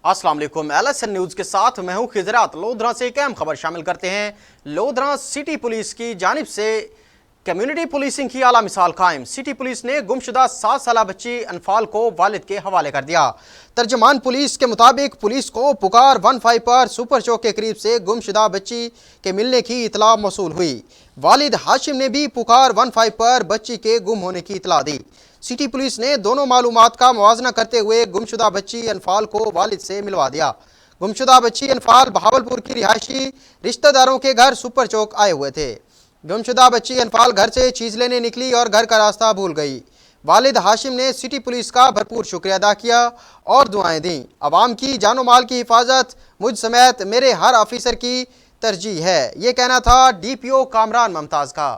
अस्सलाम वालेकुम। LSN news के साथ मैं हूं खिजरात। लोधरा से एक अहम खबर शामिल करते हैं। लोधरा सिटी पुलिस की जानिब से कम्युनिटी पुलिसिंग की आला मिसाल कायम। सिटी पुलिस ने गुमशुदा 7 साल बच्ची अनफाल को वालिद के हवाले कर दिया। तर्जमान पुलिस के मुताबिक पुलिस को पुकार 15 पर सुपर चौक के करीब से गुमशुदा बच्ची के मिलने की इतला मौसूल हुई। वालिद हाशिम ने भी पुकार 15 पर बच्ची के गुम होने की इतला दी। सिटी पुलिस ने दोनों मालूमात का मुवाजना करते हुए गुमशुदा बच्ची अनफाल को वालिद से मिलवा दिया। गुमशुदा बच्ची अनफाल बहावलपुर की रिहायशी रिश्तेदारों के घर सुपर चौक आए हुए थे। गुमशुदा बच्ची अनफाल घर से चीज लेने निकली और घर का रास्ता भूल गई। वालिद हाशिम ने सिटी पुलिस का भरपूर शुक्रिया अदा किया और दुआएं दी। अवाम की जानो माल की हिफाजत मुझ समेत मेरे हर ऑफिसर की तरजीह है, ये कहना था DPO कामरान मुमताज का।